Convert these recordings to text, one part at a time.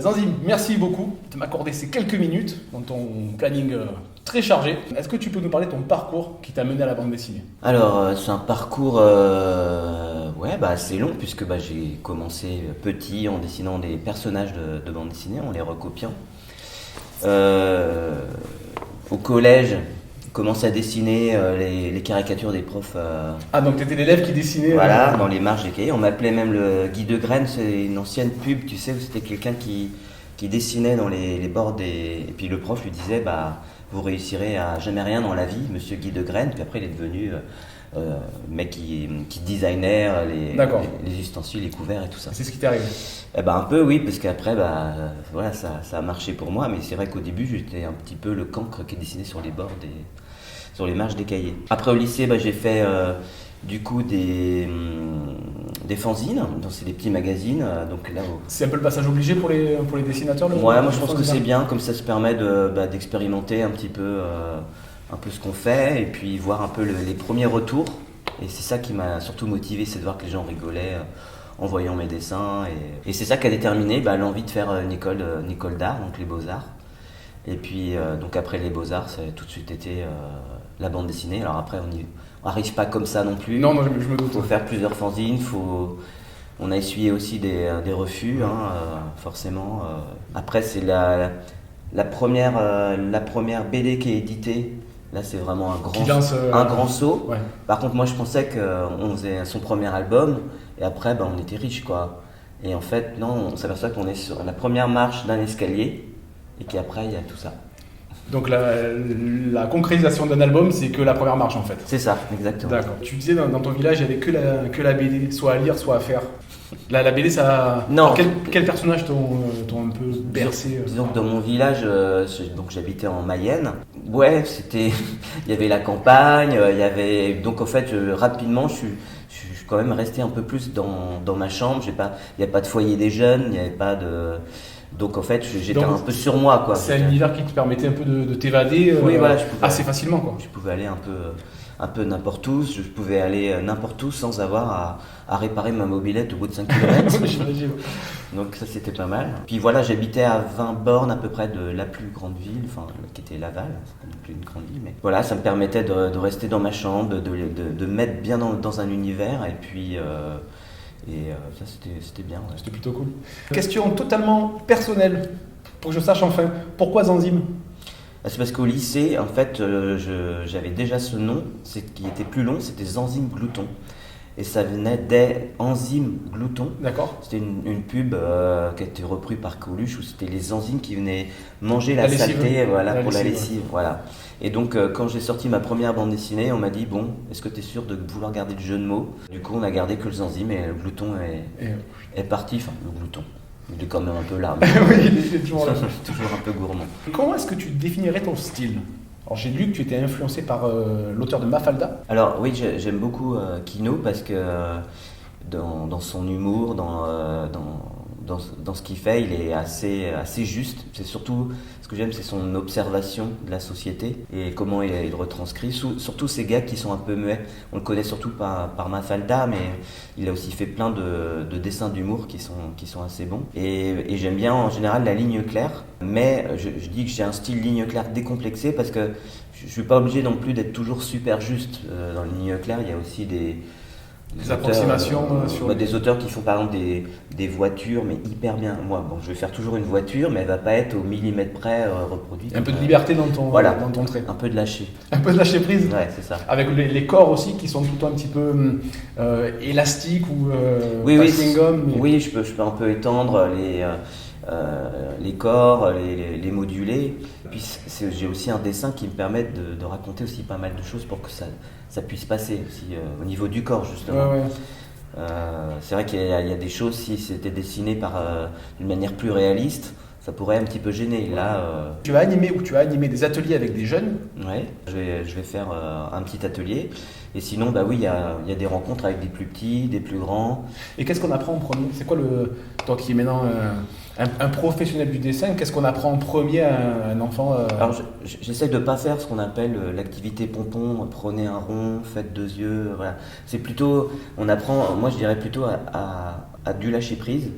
Zanzim, merci beaucoup de m'accorder ces quelques minutes dans ton planning très chargé. Est-ce que tu peux nous parler de ton parcours qui t'a mené à la bande dessinée? Alors, c'est un parcours assez long puisque j'ai commencé petit en dessinant des personnages de bande dessinée, en les recopiant. Au collège, j'ai commencé à dessiner les caricatures des profs. Ah, donc t'étais l'élève qui dessinait Voilà, dans les marges des cahiers. On m'appelait même le Guy de Graine, c'est une ancienne pub, tu sais, où c'était quelqu'un qui dessinait dans les bords des... Et puis le prof lui disait, vous réussirez à jamais rien dans la vie, monsieur Guy de Graine. Puis après, il est devenu mec qui designait les ustensiles, les couverts et tout ça. C'est ce qui t'est arrivé? Un peu, oui, parce qu'après, ça a marché pour moi. Mais c'est vrai qu'au début, j'étais un petit peu le cancre qui dessinait sur les bords sur les marges des cahiers. Après, au lycée, j'ai fait des fanzines, donc c'est des petits magazines. Donc là, c'est un peu le passage obligé pour les dessinateurs. Moi je pense que c'est bien, comme ça permet d'expérimenter un peu ce qu'on fait et puis voir un peu les premiers retours. Et c'est ça qui m'a surtout motivé, c'est de voir que les gens rigolaient en voyant mes dessins. Et c'est ça qui a déterminé l'envie de faire une école d'art, donc les Beaux-Arts. Et puis donc après les Beaux-Arts, ça a tout de suite été la bande dessinée. Alors après, on n'arrive pas comme ça non plus. Non, moi je me doute. Il faut faire plusieurs fanzines, on a essuyé aussi des refus, forcément. Après, c'est la première BD qui est éditée. Là, c'est vraiment un grand saut. Ouais. Par contre, moi, je pensais qu'on faisait son premier album et après, on était riche, quoi. Et en fait, non, on s'aperçoit qu'on est sur la première marche d'un escalier et qu'après, il y a tout ça. Donc la concrétisation d'un album, c'est que la première marche en fait. C'est ça, exactement. D'accord. Tu disais dans ton village, il n'y avait que la BD, soit à lire, soit à faire. La BD, ça... Non. Quel personnage t'ont un peu bercé Disons que dans mon village, donc j'habitais en Mayenne. Ouais, il y avait la campagne, donc en fait, rapidement, je suis quand même resté un peu plus dans ma chambre. Il n'y a pas de foyer des jeunes, il n'y avait pas de... Donc en fait, j'étais un peu sur moi, quoi. C'est un univers qui te permettait un peu de t'évader assez facilement, quoi. Je pouvais aller un peu n'importe où, je pouvais aller n'importe où sans avoir à réparer ma mobilette au bout de 5 km. J'imagine. Donc ça, c'était pas mal. Puis voilà, j'habitais à 20 bornes à peu près de la plus grande ville, qui était Laval, c'est pas non plus une grande ville, mais voilà, ça me permettait de rester dans ma chambre, de me mettre bien dans un univers, et puis... ça, c'était bien. Ouais. C'était plutôt cool. Question totalement personnelle, pour que je sache enfin, pourquoi Zanzim? C'est parce qu'au lycée, en fait, j'avais déjà ce nom, qui était plus long, c'était Zanzim Glouton. Et ça venait des enzymes Glouton. D'accord. C'était une pub qui a été reprise par Coluche, où c'était les enzymes qui venaient manger la saleté pour la lessive. Voilà. Et donc, quand j'ai sorti ma première bande dessinée, on m'a dit, bon, est-ce que tu es sûr de vouloir garder le jeu de mots? Du coup, on a gardé que le Zanzim et le Glouton est parti. Enfin, le Glouton. Il est quand même un peu là. Oui, il est toujours là. Toujours un peu gourmand. Comment est-ce que tu définirais ton style? Alors, j'ai lu que tu étais influencé par l'auteur de Mafalda. Alors oui, j'aime beaucoup Kino parce que dans son humour, dans ce qu'il fait, il est assez juste. C'est surtout ce que j'aime, c'est son observation de la société et comment il retranscrit. Surtout ces gars qui sont un peu muets. On le connaît surtout par Mafalda, mais il a aussi fait plein de dessins d'humour qui sont assez bons. Et j'aime bien en général la ligne claire, mais je dis que j'ai un style ligne claire décomplexé parce que je suis pas obligé non plus d'être toujours super juste. Dans la ligne claire, il y a aussi des approximations sur des auteurs qui font par exemple des voitures mais hyper bien. Moi je vais faire toujours une voiture mais elle va pas être au millimètre près reproduite. Un peu de liberté dans ton trait. Un peu de lâcher. Un peu de lâcher prise. Ouais, c'est ça. Avec les corps aussi qui sont tout le temps un petit peu élastiques ou oui, chewing-gum. Mais... Oui, je peux un peu étendre les corps, les moduler. Puis j'ai aussi un dessin qui me permet de raconter aussi pas mal de choses pour que ça puisse passer aussi au niveau du corps justement. Ouais. C'est vrai qu'il y a des choses, si c'était dessiné d'une manière plus réaliste, ça pourrait un petit peu gêner. Là, tu as animé des ateliers avec des jeunes? Ouais, je vais faire un petit atelier. Et sinon, oui, il y a des rencontres avec des plus petits, des plus grands. Et qu'est-ce qu'on apprend en premier? C'est quoi toi qui es maintenant un professionnel du dessin, qu'est-ce qu'on apprend en premier à un enfant Alors, j'essaie de ne pas faire ce qu'on appelle l'activité pompon, prenez un rond, faites 2 yeux. Voilà. C'est plutôt, on apprend, moi je dirais plutôt à du lâcher prise.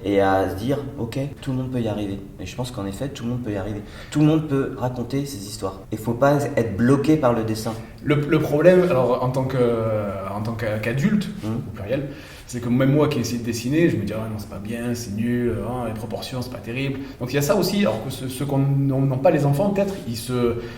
et à se dire ok, tout le monde peut y arriver. Et je pense qu'en effet, tout le monde peut y arriver. Tout le monde peut raconter ses histoires. Il faut pas être bloqué par le dessin. Le problème, alors qu'adulte, au pluriel, c'est que même moi qui ai essayé de dessiner, je me dis ah non c'est pas bien, c'est nul, les proportions c'est pas terrible. Donc il y a ça aussi, alors que ceux qui n'ont pas les enfants, peut-être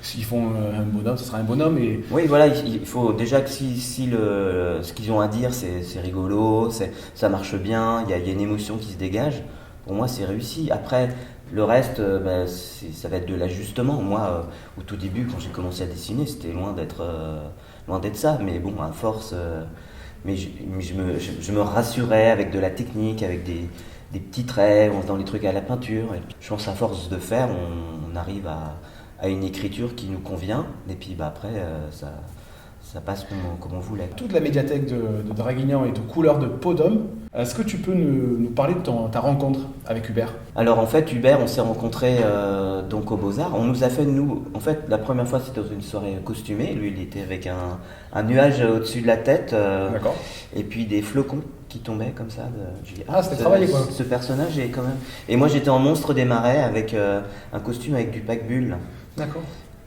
s'ils font un bonhomme, ce sera un bonhomme et... Oui voilà, il faut déjà que si ce qu'ils ont à dire c'est rigolo, ça marche bien, il y a une émotion qui se dégage, pour moi c'est réussi. Après le reste, ça va être de l'ajustement. Moi, au tout début, quand j'ai commencé à dessiner, c'était loin d'être ça. Mais bon, à force, je me rassurais avec de la technique, avec des petits traits, en faisant les trucs à la peinture. Et je pense à force de faire, on arrive à une écriture qui nous convient. Et puis après, ça passe comme on voulait. Toute la médiathèque de Draguignan est aux couleurs de peau d'homme. Est-ce que tu peux nous parler de ta rencontre avec Hubert ? Alors en fait, Hubert, on s'est rencontrés donc au Beaux-Arts. On nous a fait, en fait, la première fois c'était dans une soirée costumée. Lui, il était avec un nuage au-dessus de la tête. D'accord. Et puis des flocons qui tombaient comme ça. J'ai dit, c'était travaillé quoi. Ce personnage est quand même... Et moi j'étais en monstre des marais avec un costume avec du pack-bulle. D'accord.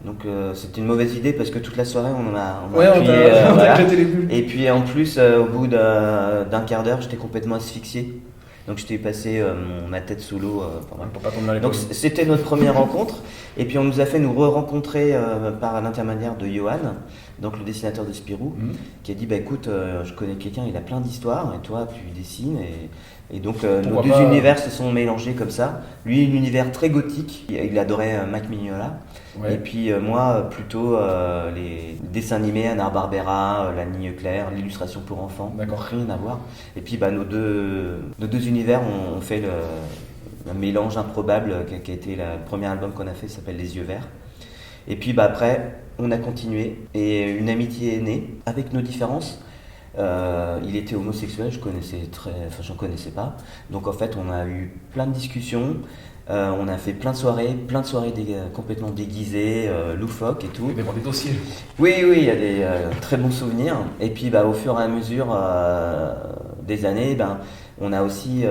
Donc c'était une mauvaise idée parce que toute la soirée on a voilà. Éclaté les bulles. Et puis en plus au bout d'un quart d'heure j'étais complètement asphyxié. Donc j'étais passé ma tête sous l'eau. Pour pas tomber dans les Donc pommes. c'était notre première rencontre. Et puis on nous a fait nous re-rencontrer par l'intermédiaire de Johan, donc le dessinateur de Spirou, qui a dit écoute, je connais quelqu'un, il a plein d'histoires et toi tu dessines. Et donc nos deux univers se sont mélangés comme ça. Lui, un univers très gothique, il adorait Mac Mignola. Ouais. Et puis moi, plutôt les dessins animés, Hanna-Barbera, La Ligne Claire, l'illustration pour enfants. D'accord. Rien à voir. Et puis nos deux univers ont fait un mélange improbable qui a été le premier album qu'on a fait, qui s'appelle Les Yeux Verts. Et puis après, on a continué et une amitié est née avec nos différences. Il était homosexuel, j'en connaissais pas. Donc en fait, on a eu plein de discussions. On a fait plein de soirées complètement déguisées, loufoques et tout. Des dossiers. Oui, il y a des très bons souvenirs. Et puis au fur et à mesure des années, on a aussi,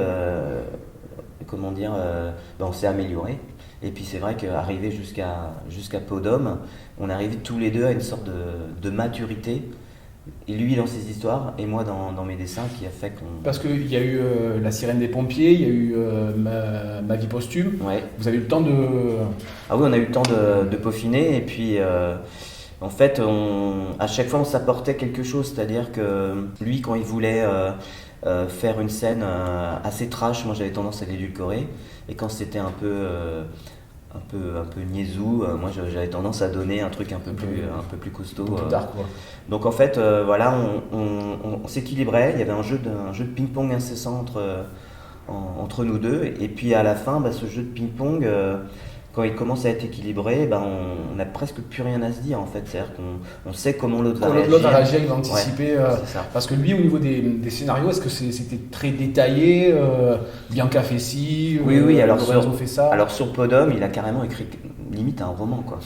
on s'est amélioré. Et puis c'est vrai qu'arriver jusqu'à Peau d'Homme, on arrive tous les deux à une sorte de maturité. Et lui dans ses histoires et moi dans mes dessins qui a fait qu'on... Parce qu'il y a eu La Sirène des Pompiers, il y a eu ma vie posthume. Ouais. Vous avez eu le temps de... Ah oui, on a eu le temps de peaufiner et puis en fait à chaque fois on s'apportait quelque chose, c'est-à-dire que lui quand il voulait faire une scène assez trash, moi j'avais tendance à l'édulcorer et quand c'était un peu niaisou, moi j'avais tendance à donner un truc un peu plus costaud. Plus dark, quoi. Donc en fait, on s'équilibrait. Il y avait un jeu de ping-pong incessant entre nous deux. Et puis à la fin, ce jeu de ping-pong, quand il commence à être équilibré, on n'a presque plus rien à se dire en fait. C'est-à-dire qu'on sait comment l'autre va réagir. L'autre va réagir, il va anticiper. Ouais, c'est ça. Parce que lui, au niveau des scénarios, est-ce que c'était très détaillé Bianca fait ci, oui. Lorenzo fait ça. Alors sur Peau d'Homme, il a carrément écrit limite un roman quoi.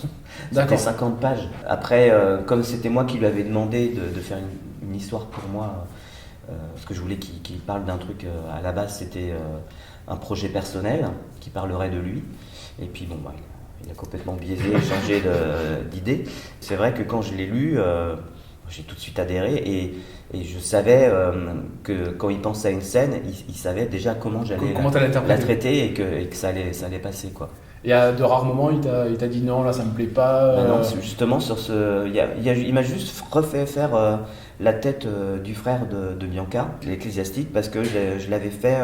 D'accord. C'était 50 pages. Après, comme c'était moi qui lui avais demandé de faire une histoire pour moi, parce que je voulais qu'il parle d'un truc, à la base c'était un projet personnel qui parlerait de lui. Et puis il a complètement biaisé, changé d'idée. C'est vrai que quand je l'ai lu, j'ai tout de suite adhéré et je savais que quand il pensait à une scène, il savait déjà comment j'allais la traiter et que ça allait passer quoi. Et à de rares moments, il t'a dit non, là ça me plaît pas. Non, justement sur il m'a juste refait faire la tête du frère de Bianca, l'ecclésiastique, parce que je l'avais fait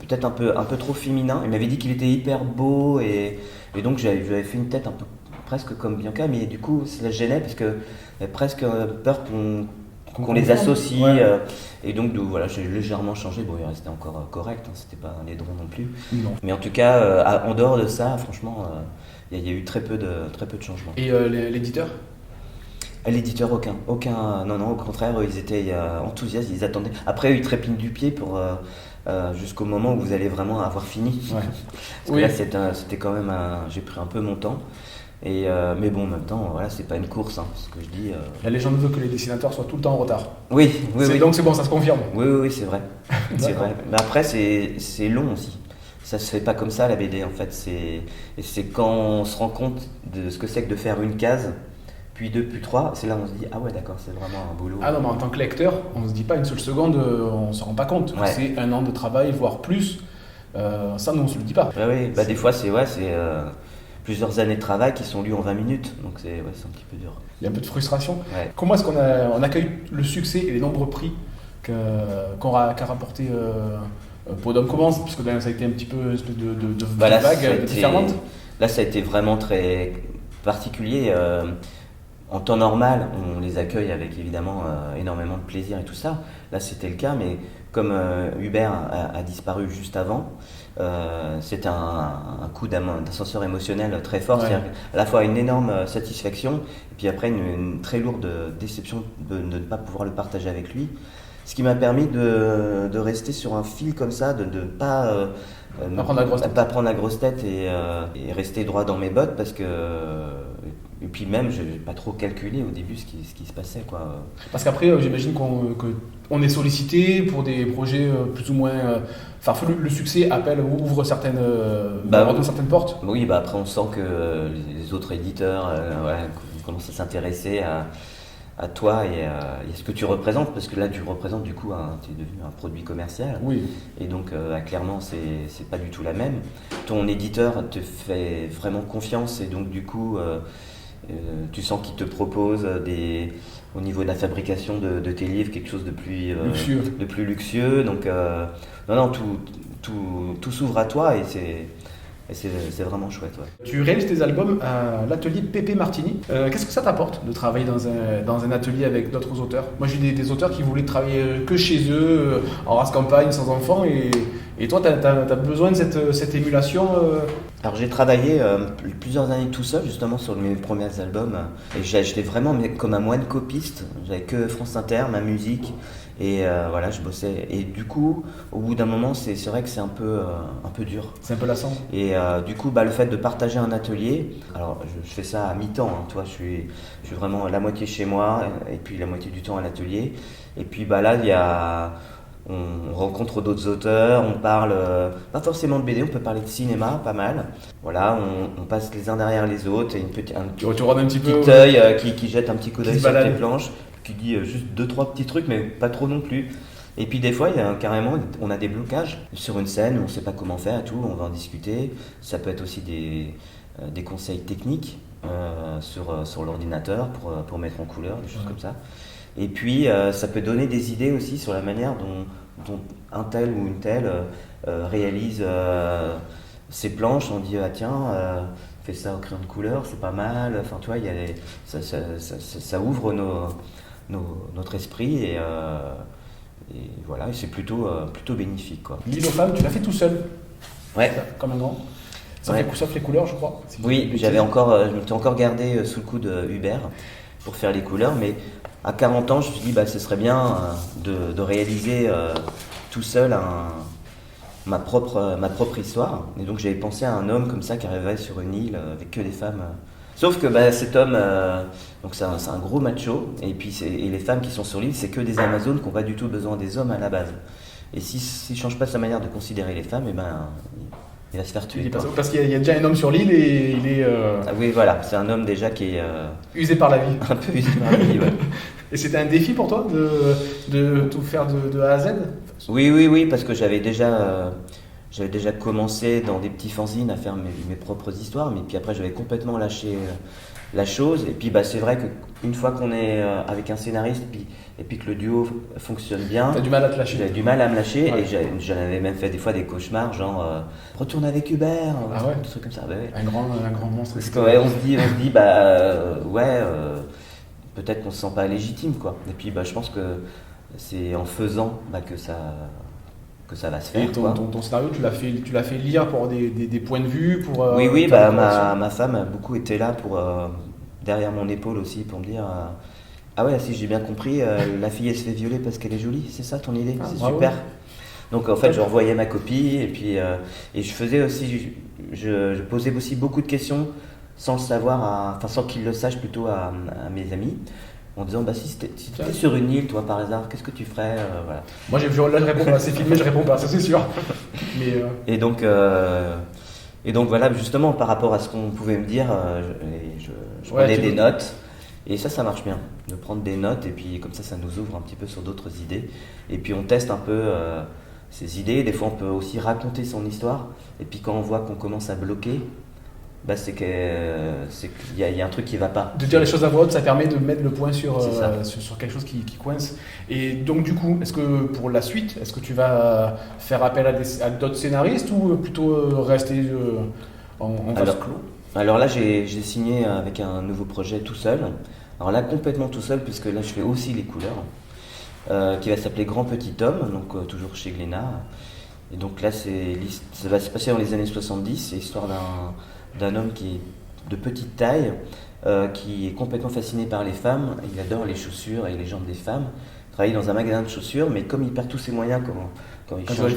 peut-être un peu trop féminin. Il m'avait dit qu'il était hyper beau et donc j'avais fait une tête un peu presque comme Bianca, mais du coup ça la gênait parce que j'avais presque peur qu'on les associe. Ouais. Et donc voilà, j'ai légèrement changé. Bon, il restait encore correct, c'était pas un laidron non plus. Non. Mais en tout cas, en dehors de ça, franchement, il y a eu très peu de changements. Et l'éditeur ? L'éditeur, aucun. Non, au contraire, ils étaient enthousiastes, ils attendaient. Après, ils trépignent du pied pour jusqu'au moment où vous allez vraiment avoir fini. Ouais. Parce que là, c'était quand même j'ai pris un peu mon temps. Mais bon, en même temps, voilà, c'est pas une course, hein, ce que je dis. La légende veut que les dessinateurs soient tout le temps en retard. Oui, oui, oui. Donc c'est bon, ça se confirme. Oui, oui, oui, c'est vrai. C'est vrai. Mais après, c'est long aussi. Ça se fait pas comme ça la BD en fait. C'est quand on se rend compte de ce que c'est que de faire une case, puis deux, puis trois, c'est là où on se dit ah ouais d'accord, c'est vraiment un boulot. Ah non, mais en tant que lecteur, on se dit pas une seule seconde, on se rend pas compte. Ouais. C'est un an de travail, voire plus. Ça, nous, on se le dit pas. Ouais, oui, bah, des fois c'est plusieurs années de travail qui sont lues en 20 minutes, donc c'est un petit peu dur. Il y a un peu de frustration. Ouais. Comment est-ce on accueille le succès et les nombreux prix qu'a rapporté Podum Commence, parce que ça a été un petit peu une espèce de vague différente. Là, ça a été vraiment très particulier. En temps normal, on les accueille avec évidemment énormément de plaisir et tout ça. Là, c'était le cas, mais comme Hubert a disparu juste avant, c'était un coup d'ascenseur émotionnel très fort. Ouais. C'est-à-dire à la fois une énorme satisfaction, et puis après une très lourde déception de ne pas pouvoir le partager avec lui. Ce qui m'a permis de rester sur un fil comme ça, de ne pas pas prendre la grosse tête et rester droit dans mes bottes parce que. Et puis même, je n'ai pas trop calculé au début ce qui se passait, quoi. Parce qu'après, j'imagine qu'on est sollicité pour des projets plus ou moins farfelus. Le succès ouvre certaines portes. Oui, bah après on sent que les autres éditeurs commencent à s'intéresser à toi et à ce que tu représentes, parce que là tu représentes du coup tu es devenu un produit commercial. Oui. Et donc clairement c'est pas du tout la même. Ton éditeur te fait vraiment confiance et donc du coup tu sens qu'il te propose au niveau de la fabrication de tes livres quelque chose de plus luxueux. Donc non, tout s'ouvre à toi et c'est vraiment chouette. Ouais. Tu réalises tes albums à l'atelier Pépé Martini. Qu'est-ce que ça t'apporte de travailler dans un atelier avec d'autres auteurs? Moi j'ai des auteurs qui voulaient travailler que chez eux, en race campagne, sans enfants, et toi tu as besoin de cette émulation Alors j'ai travaillé plusieurs années tout seul justement sur mes premiers albums et j'étais vraiment comme un moine copiste, j'avais que France Inter, ma musique et voilà je bossais et du coup au bout d'un moment c'est vrai que c'est un peu dur. C'est un peu lassant. Et du coup le fait de partager un atelier, alors je fais ça à mi-temps, hein, toi je suis vraiment la moitié chez moi et puis la moitié du temps à l'atelier et puis là on rencontre d'autres auteurs, on parle pas forcément de BD, on peut parler de cinéma, pas mal. Voilà, on passe les uns derrière les autres et tu regardes un petit œil qui jette un petit coup d'œil sur tes planches, qui dit juste 2-3 petits trucs, mais pas trop non plus. Et puis des fois, carrément, on a des blocages sur une scène, on ne sait pas comment faire et tout, on va en discuter. Ça peut être aussi des conseils techniques sur l'ordinateur pour mettre en couleur, des choses comme ça. Et puis, ça peut donner des idées aussi sur la manière dont un tel ou une telle réalise ses planches. On dit, ah tiens, fais ça au crayon de couleur, c'est pas mal. Enfin, tu vois, ça ouvre notre esprit et voilà, et c'est plutôt bénéfique, quoi. L'île aux femmes, tu l'as fait tout seul? Ouais. Comme un grand. Ça fait les couleurs, je crois. Oui, je m'étais encore gardé sous le coup de Hubert pour faire les couleurs, mais à 40 ans, je me suis dit, ce serait bien de réaliser tout seul ma propre histoire. Et donc j'avais pensé à un homme comme ça qui arriverait sur une île avec que des femmes. Sauf que cet homme, donc c'est un gros macho, et puis les femmes qui sont sur l'île, c'est que des Amazones qui n'ont pas du tout besoin des hommes à la base. Et s'il ne change pas sa manière de considérer les femmes, il va se faire tuer. Parce qu'il y a déjà un homme sur l'île et il est... Ah oui, voilà, c'est un homme déjà qui est... usé par la vie. Un peu usé par la vie, ouais. Et c'était un défi pour toi de tout faire de A à Z? Oui, parce que j'avais déjà commencé dans des petits fanzines à faire mes propres histoires, mais puis après j'avais complètement lâché la chose. Et puis c'est vrai qu'une fois qu'on est avec un scénariste et puis que le duo fonctionne bien, t'as du mal à te lâcher. J'avais du mal à me lâcher, ouais. Et j'en avais même fait des fois des cauchemars, genre retourne avec Hubert, des trucs comme ça. Ouais. Un grand monstre. Parce qu'on se dit peut-être qu'on se sent pas légitime, quoi. Et puis je pense que c'est en faisant que ça va se faire. Et ton scénario, tu l'as fait lire pour des points de vue, pour... Oui, ma femme a beaucoup été là pour derrière mon épaule aussi pour me dire ah ouais, si j'ai bien compris, la fille elle se fait violer parce qu'elle est jolie, c'est ça ton idée? C'est bravo. Super. Donc en fait je revoyais ma copie et puis et je faisais aussi je posais aussi beaucoup de questions sans le savoir, sans qu'ils le sachent plutôt à mes amis, en disant si tu étais sur une île, toi par hasard, qu'est-ce que tu ferais voilà. Moi j'ai vu, là je réponds pas, c'est filmé, je réponds pas, ça c'est sûr. Mais, Et donc voilà, justement par rapport à ce qu'on pouvait me dire, je prenais des notes. Et ça marche bien, de prendre des notes, et puis comme ça nous ouvre un petit peu sur d'autres idées. Et puis on teste un peu ces idées, des fois on peut aussi raconter son histoire, et puis quand on voit qu'on commence à bloquer, c'est qu'il y a un truc qui va pas. De dire les choses à voix haute, ça permet de mettre le point sur quelque chose qui coince. Et donc du coup, est-ce que pour la suite, est-ce que tu vas faire appel à d'autres scénaristes ou plutôt rester en vase clos ? Alors là, j'ai signé avec un nouveau projet tout seul. Alors là, complètement tout seul, puisque là, je fais aussi les couleurs, qui va s'appeler Grand Petit Homme, donc toujours chez Glénat. Et donc là, ça va se passer dans les années 70. C'est l'histoire d'un homme qui est de petite taille, qui est complètement fasciné par les femmes. Il adore les chaussures et les jambes des femmes. Il travaille dans un magasin de chaussures, mais comme il perd tous ses moyens quand il change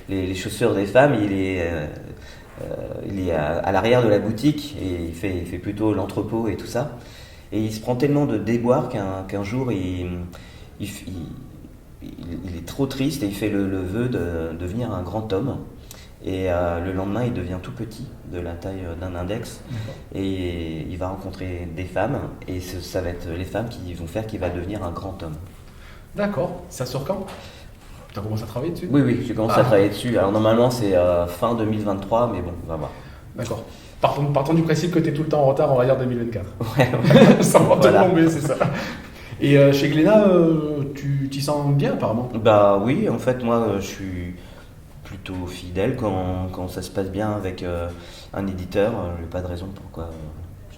les chaussures des femmes, il est à l'arrière de la boutique et il fait plutôt l'entrepôt et tout ça. Et il se prend tellement de déboires qu'un jour il est trop triste et il fait le vœu de devenir un grand homme. Et le lendemain, il devient tout petit, de la taille d'un index. D'accord. Et il va rencontrer des femmes et ça va être les femmes qui vont faire qu'il va devenir un grand homme. D'accord. Ça sort quand ? Tu as commencé à travailler dessus ? Oui, j'ai commencé à travailler dessus. Alors normalement c'est fin 2023, mais bon, on va voir. D'accord. Partons du principe que tu es tout le temps en retard, on va dire 2024. Ouais. Sans te tromper, c'est ça. Et chez Glénat, tu t'y sens bien apparemment ? Bah oui, en fait moi je suis plutôt fidèle quand ça se passe bien avec un éditeur. J'ai pas de raison pourquoi...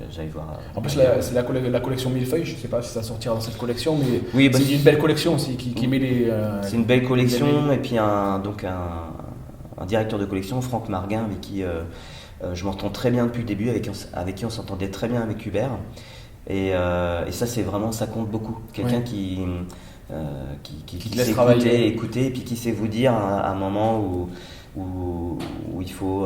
j'allais voir. En plus, c'est la collection Millefeuille. Je ne sais pas si ça sortira dans cette collection, mais oui, c'est une belle collection aussi qui met les. C'est une belle collection, et puis un directeur de collection, Franck Marguin, avec qui je m'entends très bien depuis le début, avec qui on s'entendait très bien avec Hubert. Et ça, c'est vraiment, ça compte beaucoup. Quelqu'un qui sait écouter, et puis qui sait vous dire à un moment où il faut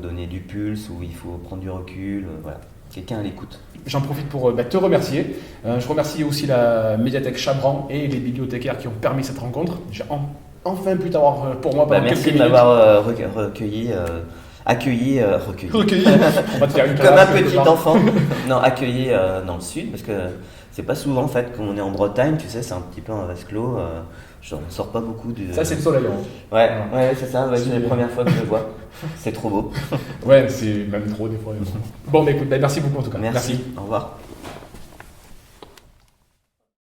donner du pulse, où il faut prendre du recul, voilà. Quelqu'un à l'écoute. J'en profite pour te remercier. Je remercie aussi la médiathèque Chabran et les bibliothécaires qui ont permis cette rencontre. J'ai enfin pu t'avoir pour moi pendant quelques minutes. Merci de m'avoir accueilli. On va te faire une comme un petit enfant. Non, accueilli dans le sud, parce que c'est pas souvent en fait qu'on est en Bretagne, tu sais, c'est un petit peu un vase clos. Je ne sors pas beaucoup du... Ça, c'est le soleil. Ouais, c'est ça, c'est la première fois que je le vois. C'est trop beau. Ouais, c'est même trop des fois. Bon, mais écoute, merci beaucoup en tout cas. Merci. Au revoir.